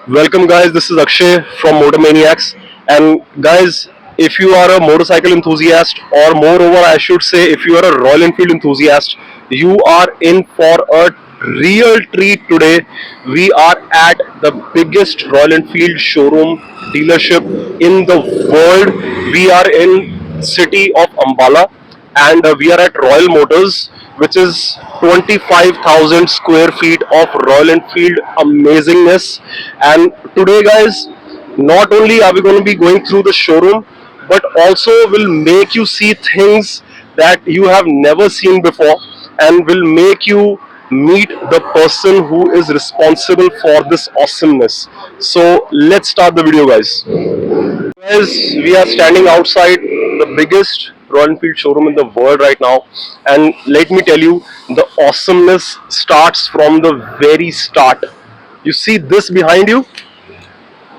Welcome, guys. This is Akshay from Motor Maniacs. And, guys, if you are a motorcycle enthusiast, or moreover, I should say, if you are a Royal Enfield enthusiast, you are in for a real treat today. We are at the biggest Royal Enfield showroom dealership in the world. We are in city of Ambala, and we are at Royal Motors, which is 25,000 square feet of Royal Enfield amazingness. And today, guys, not only are we going to be going through the showroom, but also will make you see things that you have never seen before, and will make you meet the person who is responsible for this awesomeness. So let's start the video, guys. Guys, we are standing outside the biggest Royal Enfield showroom in the world right now, and let me tell you, the awesomeness starts from the very start. You see this behind you?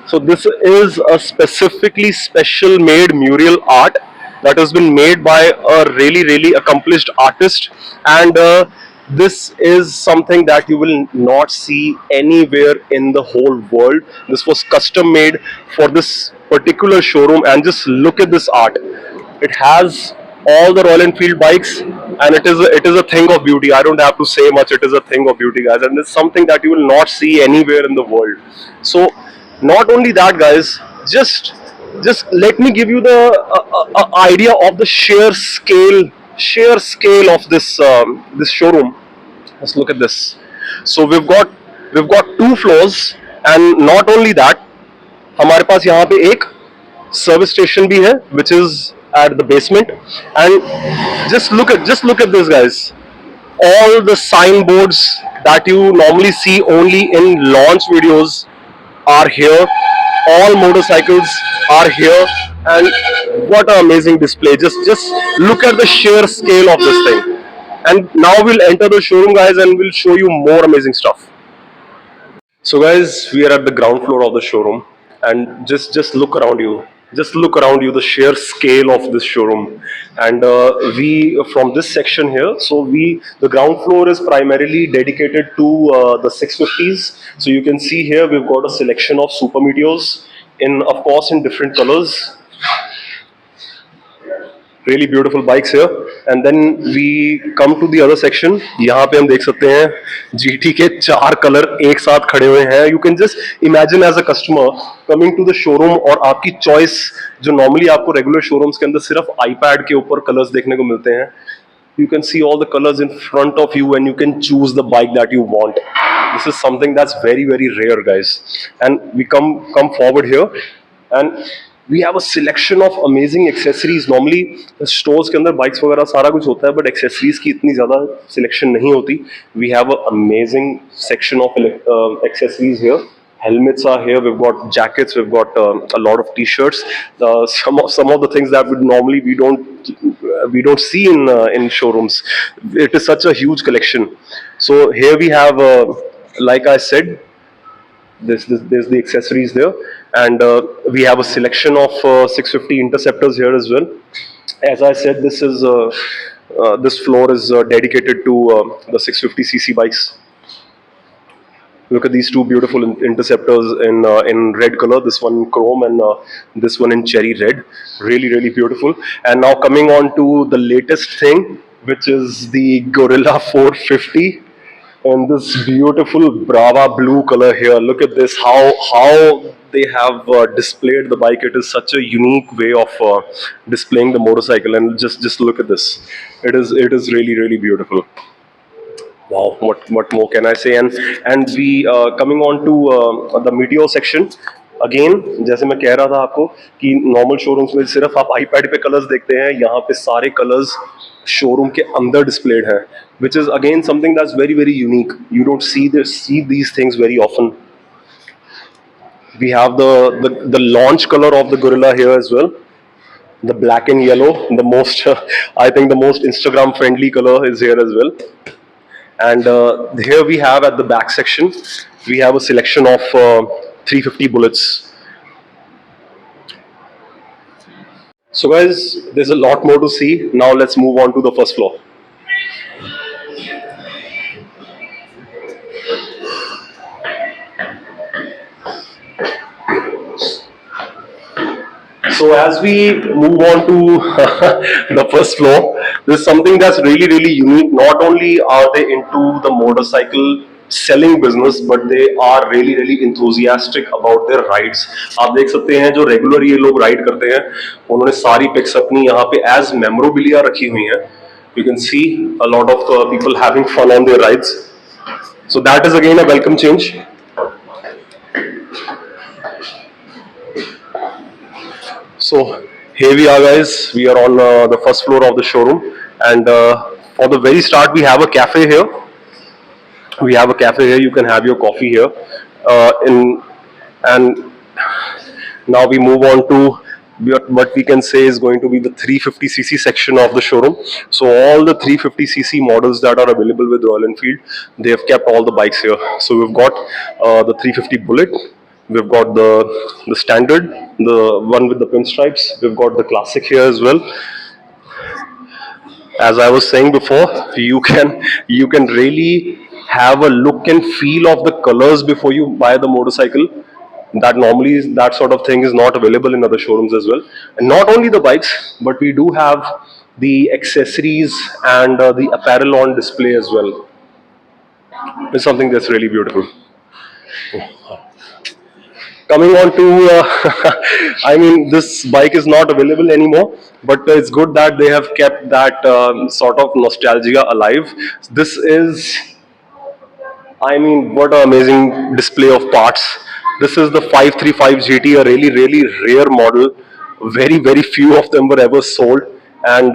So this is a specifically special made mural art that has been made by a really accomplished artist, and this is something that you will not see anywhere in the whole world. This was custom made for this particular showroom, and just look at this art. It has all the Royal Enfield bikes, and it is a thing of beauty. I don't have to say much. It is a thing of beauty, guys, and it's something that you will not see anywhere in the world. So, not only that, guys, just let me give you the idea of the sheer scale of this showroom. Let's look at this. So we've got two floors, and not only that, हमारे पास यहाँ पे एक service station भी है, which is at the basement. And just look at this, guys. All the signboards that you normally see only in launch videos are here. All motorcycles are here, and what an amazing display! Just look at the sheer scale of this thing. And now we'll enter the showroom, guys, and we'll show you more amazing stuff. So, guys, we are at the ground floor of the showroom, and just look around you. Just look around you, the sheer scale of this showroom. And we from this section here. So the ground floor is primarily dedicated to the 650s. So you can see here we've got a selection of Super Meteors in, of course, in different colors. Really beautiful bikes here. And then we come to the other section. यहाँ पे हम देख सकते हैं GT के चार colour एक साथ खड़े हुए हैं. You can just imagine as a customer coming to the showroom, और आपकी choice जो normally आपको regular showrooms के अंदर सिर्फ iPad के ऊपर colors देखने को मिलते हैं, you can see all the colors in front of you, and you can choose the bike that you want. This is something that's very rare, guys. And we come forward here, and we have a selection of amazing accessories. Normally stores के अंदर bikes वगैरह सारा कुछ होता है, but accessories की इतनी ज़्यादा selection नहीं होती. We have an amazing section of accessories here. Helmets are here. We've got jackets. We've got a lot of T-shirts. Some of the things that we don't see in showrooms. It is such a huge collection. So here we have, like I said, there's the accessories there, and we have a selection of 650 interceptors here as well. As I said, this floor is dedicated to the 650cc bikes. Look at these two beautiful interceptors in red color. This one in chrome, and this one in cherry red. Really beautiful. And now coming on to the latest thing, which is the Gorilla 450. And this beautiful Brava blue color here. Look at this, how they have displayed the bike. It is such a unique way of displaying the motorcycle, and just look at this. It is really beautiful. Wow, what more can I say? And we coming on to the Meteor section. Again जैसे मैं कह रहा था आपको कि normal showrooms में सिर्फ आप आईपैड पे कलर्स देखते हैं, यहाँ पे सारे कलर्स शोरूम के अंदर डिस्प्लेड है, which is again something that's very unique. You don't see these things very often. We have the launch color of the Gorilla here as well, the black and yellow. The most I think the most Instagram friendly color is here as well. And here we have at the back section, we have a selection of 350 bullets. So, guys, there's a lot more to see. Now let's move on to the first floor. So as we move on to the first floor, this is something that's really, really unique. Not only are they into the motorcycle selling business, but they are really, really enthusiastic about their rides. आप देख सकते हैं जो regular ये लोग ride करते हैं, उन्होंने सारी पिक्स अपनी यहाँ पे एज मेमोरेबिलिया रखी हुई हैं. You can see a lot of people having fun on their rides. So that is again a welcome change. So here we are, guys. We are on the first floor of the showroom, and for the very start, we have a cafe here. We have a cafe here. You can have your coffee here. And now we move on to what we can say is going to be the 350cc section of the showroom. So all the 350cc models that are available with Royal Enfield, they have kept all the bikes here. So we've got the 350 Bullet. We've got the standard, the one with the pinstripes. We've got the classic here as well. As I was saying before, you can really have a look and feel of the colors before you buy the motorcycle. That normally that sort of thing is not available in other showrooms as well. And not only the bikes, but we do have the accessories and the apparel on display as well. It's something that's really beautiful. Coming on to, I mean, this bike is not available anymore, but it's good that they have kept that sort of nostalgia alive. This is, I mean, what an amazing display of parts. This is the 535 GT, a really, really rare model. Very, very few of them were ever sold. And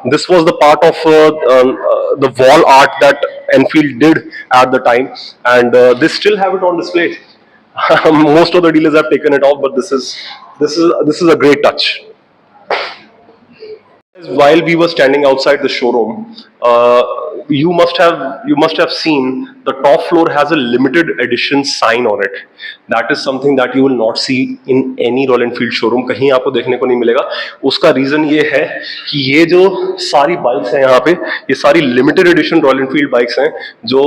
this was the part of the wall art that Enfield did at the time. And they still have it on display. Most of the dealers have taken it off, but this is a great touch. While we were standing outside the showroom, you must have seen the top floor has a limited edition sign on it. That is something that you will not see in any Royal Enfield showroom. कहीं आपको देखने को नहीं मिलेगा. उसका reason ये है कि ये जो सारी बाइक्स हैं यहाँ पे, ये सारी limited edition royal Enfield bikes हैं जो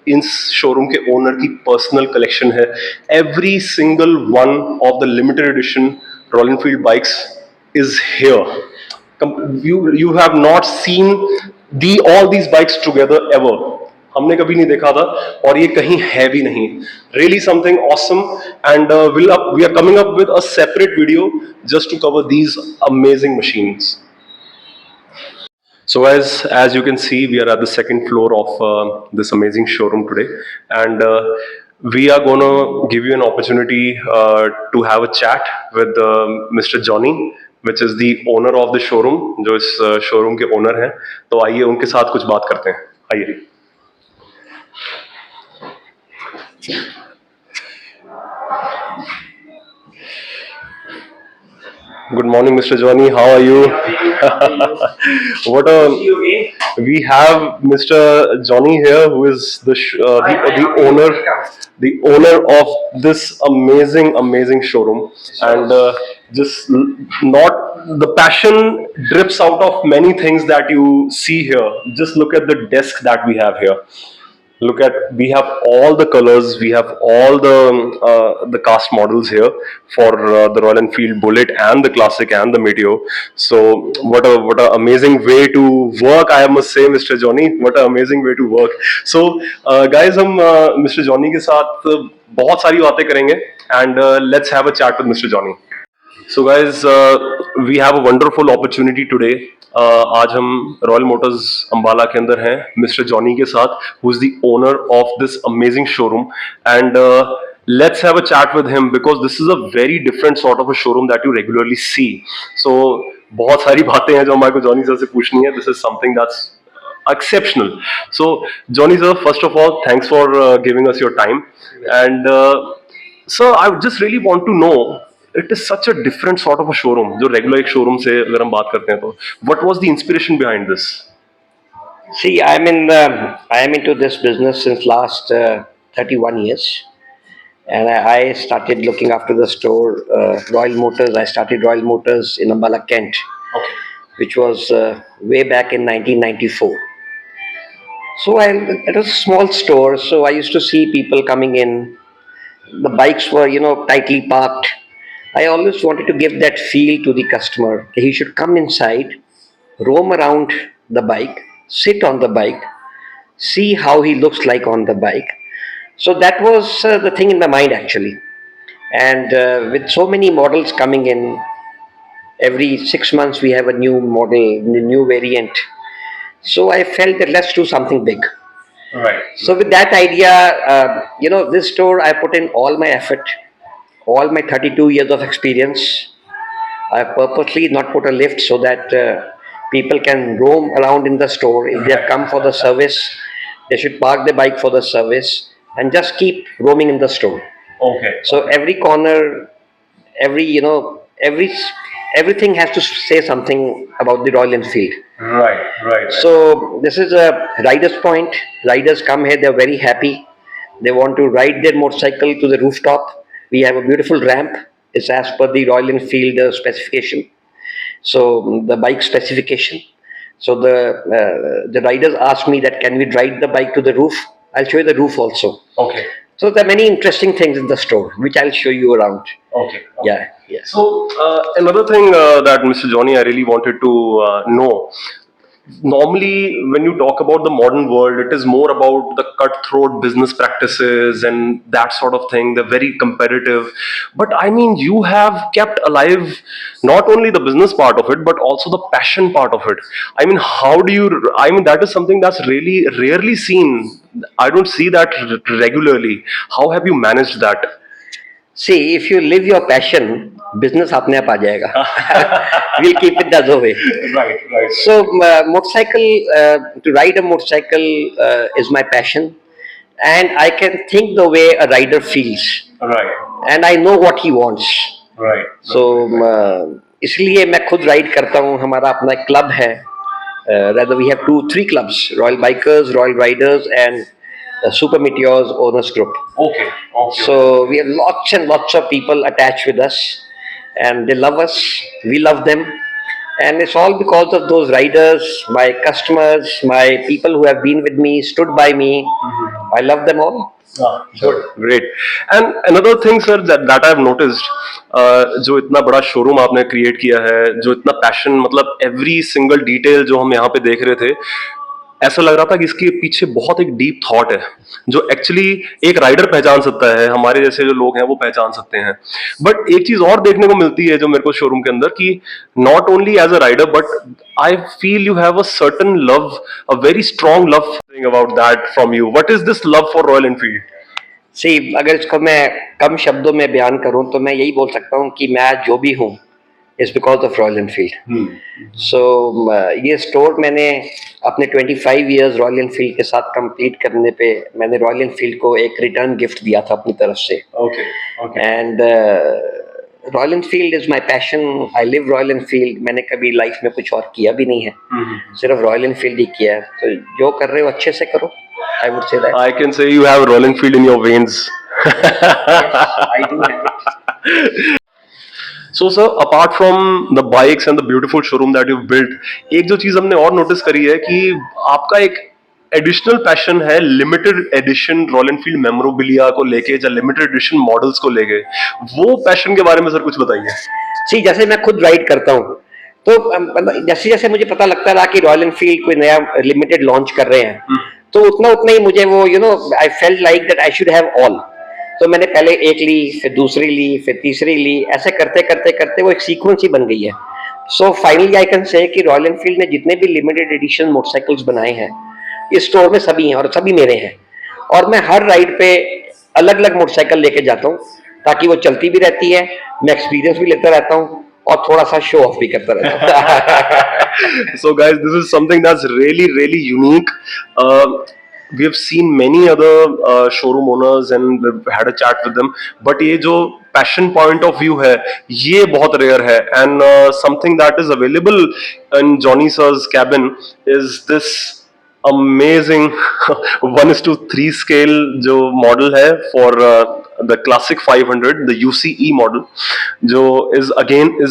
इन शोरूम के ओनर की पर्सनल कलेक्शन है. Every single one of the limited edition royal Enfield bikes is here. You have not seen all these bikes together ever. हमने कभी नहीं देखा था और ये कहीं है भी नहीं. Really something awesome, and we are coming up with a separate video just to cover these amazing machines. So as you can see, we are at the second floor of this amazing showroom today, and we are going to give you an opportunity to have a chat with Mr. Johnny, which is the owner of the showroom, जो इस showroom के owner हैं. तो आइए उनके साथ कुछ बात करते हैं. आइए. Good morning, Mr. Johnny. How are you? We have Mr. Johnny here, who is the owner of this amazing showroom, and just not the passion drips out of many things that you see here. Just look at the desk that we have here. We have all the colors, we have all the cast models here for the Royal Enfield Bullet and the Classic and the Meteor. So what a amazing way to work, I must say, Mr. Johnny. What an amazing way to work. So guys, हम Mr. Johnny के साथ बहुत सारी बातें करेंगे, and let's have a chat with Mr. Johnny. So guys, we have a wonderful opportunity today. आज हम royal Motors Ambala के अंदर हैं मिस्टर जॉनी के साथ, who is the owner of this amazing showroom, and let's have a chat with him because this is a very different sort of a showroom that you regularly see. So बहुत सारी बातें हैं जो हमारे को Johnny sir से पूछनी है. This is something that's exceptional. So Johnny sir, first of all, thanks for giving us your time, and sir, I just really want to know, it is such a different sort of a showroom जो regular एक showroom से अगर हम बात करते हैं तो what was the inspiration behind this? See, I am into this business since last 31 years, and I started looking after the store Royal Motors. I started Royal Motors in Ambala, Kent, Okay. which was way back in 1994. So it was a small store, so I used to see people coming in. The bikes were, tightly parked. I always wanted to give that feel to the customer. He should come inside, roam around the bike, sit on the bike, see how he looks like on the bike. So that was the thing in my mind actually. And with so many models coming in, every 6 months we have a new model, a new variant. So I felt that let's do something big. Right. So with that idea, this store I put in all my effort, all my 32 years of experience. I purposely not put a lift so that people can roam around in the store. If they have come for the service, they should park the bike for the service and just keep roaming in the store. Okay. So every corner, every everything has to say something about the Royal Enfield. Right. So this is a rider's point. Riders come here, they're very happy. They want to ride their motorcycle to the rooftop. We have a beautiful ramp. It's as per the Royal Enfield specification. So the bike specification. So the riders ask me that can we ride the bike to the roof? I'll show you the roof also. Okay. So there are many interesting things in the store which I'll show you around. Okay. Yeah. So another thing that Mr. Johnny, I really wanted to know. Normally, when you talk about the modern world, it is more about the cutthroat business practices and that sort of thing. They're very competitive. But I mean, you have kept alive not only the business part of it, but also the passion part of it. I mean, how do you? I mean, that is something that's really rarely seen. I don't see that regularly. How have you managed that? See, if you live your passion, business अपने आप आ जाएगा. We'll keep it the other way. Right. So, to ride a motorcycle is my passion, and I can think the way a rider feels, Right. and I know what he wants. Right. So, इसलिए मैं खुद ride करता हूँ. हमारा अपना एक club है. Rather, we have 3 clubs: Royal Bikers, Royal Riders, and Super Meteors Owners Group. Okay. So we have lots and lots of people attached with us, and they love us. We love them, and it's all because of those riders, my customers, my people who have been with me, stood by me. I love them all. Good. Great. And another thing, sir, that I've noticed, जो इतना बड़ा showroom आपने create किया है, जो इतना passion, मतलब every single detail जो हम यहाँ पे देख रहे थे, ऐसा लग रहा था कि इसके पीछे बहुत एक डीप थॉट है जो एक्चुअली एक राइडर पहचान सकता है, हमारे जैसे जो लोग हैं वो पहचान सकते हैं. बट एक चीज और देखने को मिलती है जो मेरे को शोरूम के अंदर, कि not only as a rider but I feel you have a certain love, a very strong love about that from you. What is this love for Royal Enfield? See, अगर इसको मैं कम शब्दों में बयान करूं तो मैं यही बोल सकता हूं कि मैं आज जो भी हूं is because of Royal Enfield. So ये स्टोर मैंने अपने 25 इयर्स रॉयल एनफील्ड के साथ कंप्लीट करने पे मैंने रॉयल एनफील्ड को एक रिटर्न गिफ्ट दिया था अपनी तरफ से. And royal Enfield is my passion. I live royal Enfield. मैंने कभी लाइफ में कुछ और किया भी नहीं है, सिर्फ रॉयल एनफील्ड ही किया है. तो जो कर रहे हो अच्छे से करो. I would say that. I can say you have Royal Enfield in your veins. Yes, I do have it. So sir, apart from the bikes and the beautiful showroom that you've built, एक जो चीज हमने और notice करी है कि आपका एक एडिशनल पैशन है limited edition royal Enfield memorabilia को लेके या लिमिटेड एडिशन मॉडल्स को लेके. वो पैशन के बारे में सर कुछ बताइए. सी, जैसे मैं खुद राइड करता हूँ तो जैसे जैसे मुझे पता लगता रहा कि रॉयल एनफील्ड कोई नया लिमिटेड लॉन्च कर रहे हैं, तो उतना उतना ही मुझे वो I felt like that I should have all. तो मैंने पहले एक ली, फिर दूसरी ली, फिर तीसरी ली. ऐसे करते करते करते वो एक सीक्वेंस ही बन गई है. So finally I can say कि रॉयल एनफील्ड ने जितने भी लिमिटेड एडिशन मोटरसाइकिल्स बनाए हैं इस स्टोर में सभी हैं और सभी मेरे हैं. और मैं हर राइड पे अलग अलग मोटरसाइकिल लेके जाता हूँ ताकि वो चलती भी रहती है, मैं एक्सपीरियंस भी लेता रहता हूँ और थोड़ा सा शो ऑफ भी करता रहता हूँ. So guys, this is something that's really unique. We have seen many other showroom owners and we've had a chat with them, but ये जो passion point of view है ये बहुत rare है. And something that is available in Johnny sir's cabin is this amazing 1:3 scale जो model है for the classic 500, the UCE model, जो is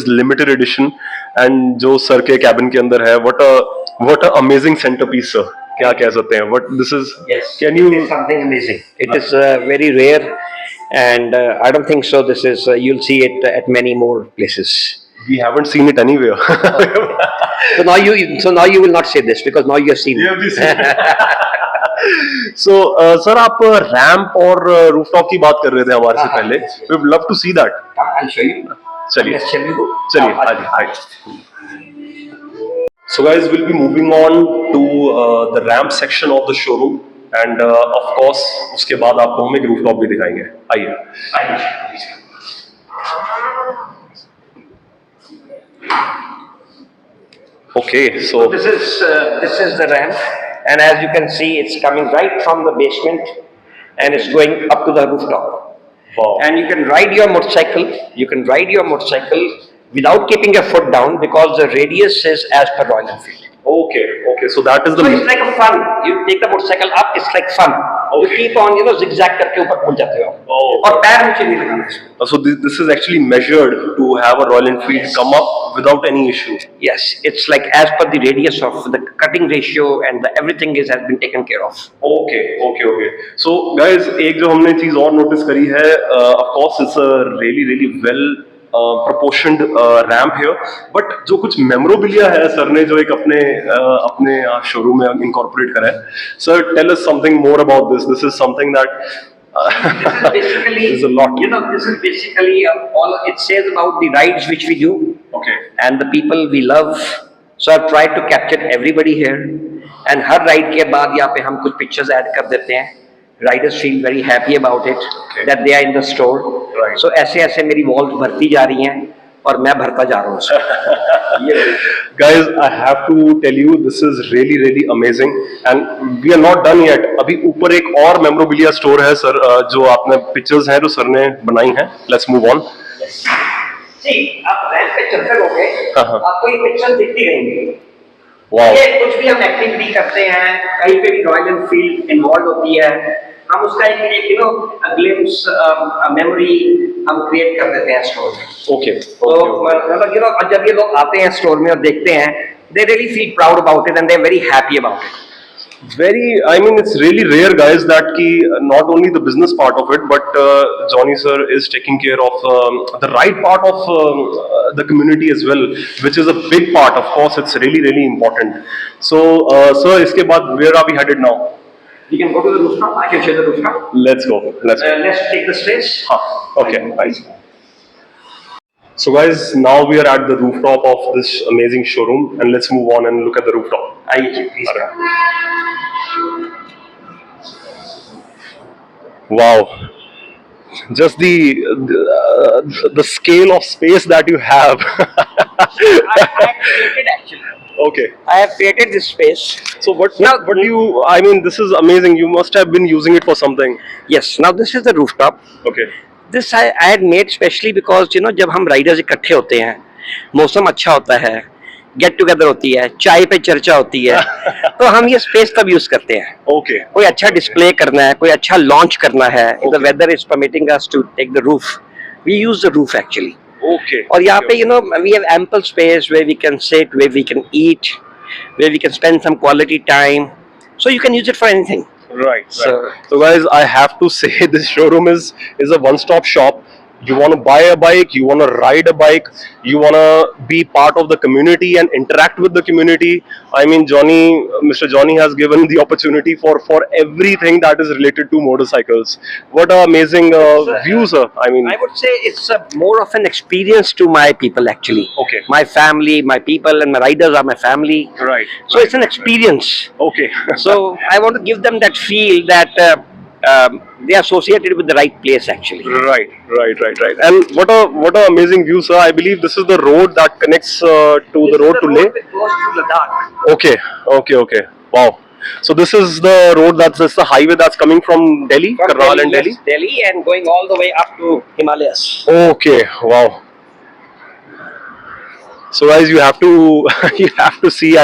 limited edition and जो सर के cabin के अंदर है. what a amazing centerpiece sir. क्या कह सकते हैं? What this is? Yes, Can you? it is something amazing. It is very rare, and I don't think so. This is you'll see it at many more places. We haven't seen it anywhere. So now you will not say this because now you have seen Yeah, it. we see. So, sir आप ramp और rooftop की बात कर रहे थे हमारे से हाँ, हाँ, पहले. yes, yes. We would love to see that. I'll show you. चलिए. Let's shall we go? चलिए, हाँ, हाँ जी. So guys, we'll be moving on to the ramp section of the showroom, and of course उसके बाद आपको हम एक rooftop भी दिखाएंगे. आइए. Okay, so This is the ramp, and as you can see, it's coming right from the basement, and it's going up to the rooftop. wow. And you can ride your motorcycle. You can ride your motorcycle without keeping your foot down because the radius is as per Royal Enfield. Okay, so that is the. So it's like a fun. You take the motorcycle up. It's like fun. You keep on, zigzag करके ऊपर पहुंच जाते हो. Oh. और पैर नीचे नहीं लगाना इसमें. So this is actually measured to have a Royal Enfield come up without any issue. Yes, it's like as per the radius of the cutting ratio and everything has been taken care of. Okay. So guys, एक जो हमने चीज और notice करी है, of course it's a really well proportioned ramp here, but जो कुछ memorabilia है सर ने जो एक अपने शोरूम में incorporate करा है. Sir, tell us something more about this. This is something that This is basically, There's a lot. this is basically all it says about the rides which we do okay. and the people we love. So I've tried to capture everybody here, and her ride के बाद यहाँ पे हम कुछ pictures add कर देते हैं. Riders feel very happy about it that they are in the store. Right. So ऐसे मेरी walls भरती जा रही हैं और मैं भरता जा रहा हूँ उसको. Guys, I have to tell you, this is really amazing, and we are not done yet. अभी ऊपर एक और memorabilia store है सर, जो आपने pictures हैं जो सर ने बनाई हैं. Let's move on. See, आप रैंप पे चलते रहोगे, हाँ. आपको ये पिक्चर दिखती रहेंगी. Wow. ये कुछ भी हम एक्टिविटी करते हैं, कहीं पे भी रॉयल एनफील्ड इन्वॉल्व होती है, हम उसका एक ग्लिम्स मेमोरी हम क्रिएट कर देते हैं स्टोर में. Okay. तो मतलब जब ये लोग आते हैं स्टोर में और देखते हैं, they really feel proud about it and they're very happy about it. It's really rare, guys, that not only the business part of it, but Johnny sir is taking care of the right part of the community as well, which is a big part. Of course, it's really important. So, sir, iske baad, where are we headed now? We can go to the rooftop. I can show you the rooftop. Let's go. Let's take the stairs. Okay, nice. So guys, now we are at the rooftop of this amazing showroom, and let's move on and look at the rooftop. आइए जी, please. Wow, just the scale of space that you have. I have created actually. Okay. I have created this space. So what do you? This is amazing. You must have been using it for something. Yes. Now this is the rooftop. Okay. This I had made specially because जब हम Riders इकट्ठे होते हैं, मौसम अच्छा होता है, get together होती है, चाय पे चर्चा होती है, तो हम ये स्पेस तब यूज करते हैं. Okay. कोई अच्छा डिस्प्ले करना है, कोई अच्छा लॉन्च करना है, the weather is permitting us to take the roof. We use the roof actually. Okay. और यहाँ पे we have ample space where we can sit, where we can eat, where we can spend some quality time. So you can use it for anything. Right. So guys, I have to say this showroom is a one-stop shop. You want to buy a bike, you want to ride a bike, you want to be part of the community and interact with the community. Mr. Johnny has given the opportunity for everything that is related to motorcycles. What an amazing view, sir. I would say it's more of an experience to my people actually. Okay. My family, my people, and my riders are my family. Right. So it's an experience. Okay. So I want to give them that feel that they are associated with the right place actually. Right. And what a amazing view, sir. I believe this is the road that connects to the road to Leh. It goes to Ladakh. Okay. Wow. So this is the road that's the highway that's coming from Delhi, Karnal and Delhi. Yes, Delhi and going all the way up to Himalayas. Okay. Wow. So guys, you have to see.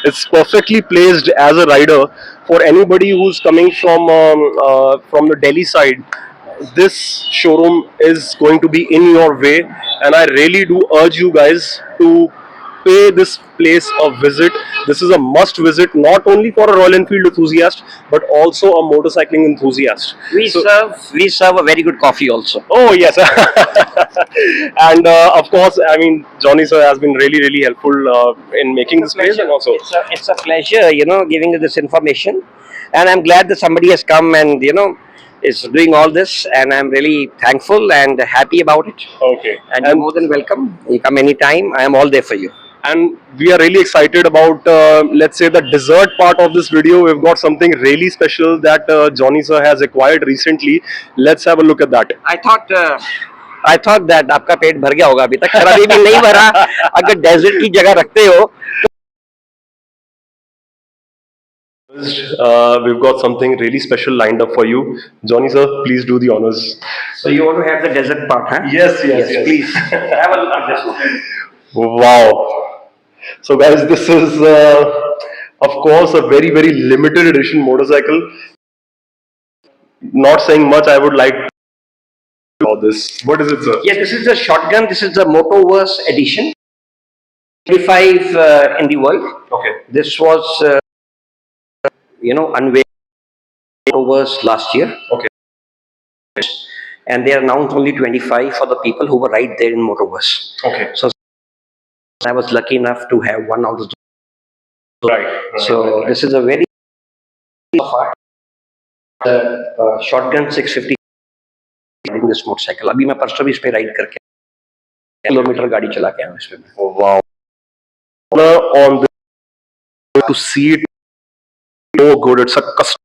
It's perfectly placed as a rider for anybody who's coming from the Delhi side. This showroom is going to be in your way, and I really do urge you guys to pay this place a visit. This is a must visit, not only for a Royal Enfield enthusiast, but also a motorcycling enthusiast. We serve a very good coffee also. Oh yes, and of course, I mean Johnny sir has been really helpful in making this place, and also It's a pleasure, giving you this information, and I'm glad that somebody has come and is doing all this, and I'm really thankful and happy about it. okay. And you're more than welcome. You come anytime. I am all there for you. And we are really excited about let's say the dessert part of this video. We've got something really special that Johnny sir has acquired recently. Let's have a look at that. I thought that आपका पेट भर गया होगा अभी तक sir अभी भी नहीं भरा अगर डेजर्ट की जगह रखते हो We've got something really special lined up for you. Johnny sir, please do the honors. so you want to have the dessert part, huh? Yes. Please have a look at this one. Wow. So guys, this is of course a very limited edition motorcycle. Not saying much, I would like to about this. What is it, sir? Yeah, this is the shotgun. This is the Motoverse edition. 25 in the world. Okay. This was unveiled Motoverse last year. Okay. And they announced only 25 for the people who were right there in Motoverse. Okay. So I was lucky enough to have one out of those. Right. So this is a very shotgun 650 riding this motorcycle. अभी मैं परसों भी इस पे ride करके kilometre गाड़ी चला के आया हूँ इस पे मैं. Oh, wow. On this, to see it so good. It's a custom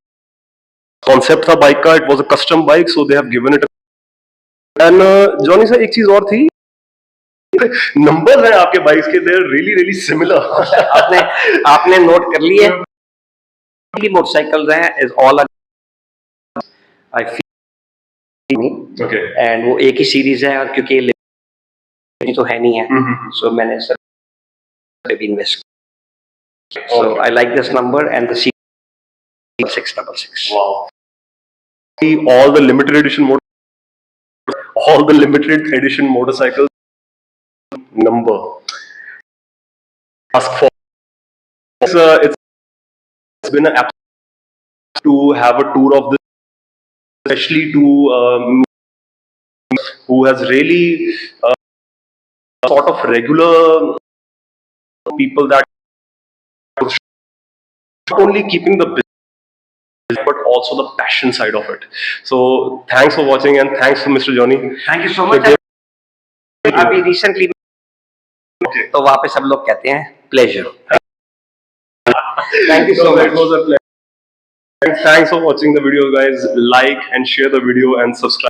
concept था बाइक का. It was a custom bike, so they have given it. And Johnny sir, एक चीज और थी. नंबर हैं आपके बाइक्स के, they're really similar. आपने नोट कर लिए मोटरसाइकिल हैं is all I feel me. Okay. And वो एक ही सीरीज है और क्योंकि ये तो है नहीं है so मैंने सर भी invest so I like this number and the series 666. Wow. All the limited edition motorcycles number ask for. It's been an absolute to have a tour of this, especially to who has really sort of regular people that not only keeping the business but also the passion side of it. So thanks for watching and thanks to Mr. Johnny. Thank you so much. अभी recently तो वहाँ पे सब लोग कहते हैं pleasure. Thank you so much. It was a pleasure. And thanks for watching the video, guys. Like and share the video and subscribe.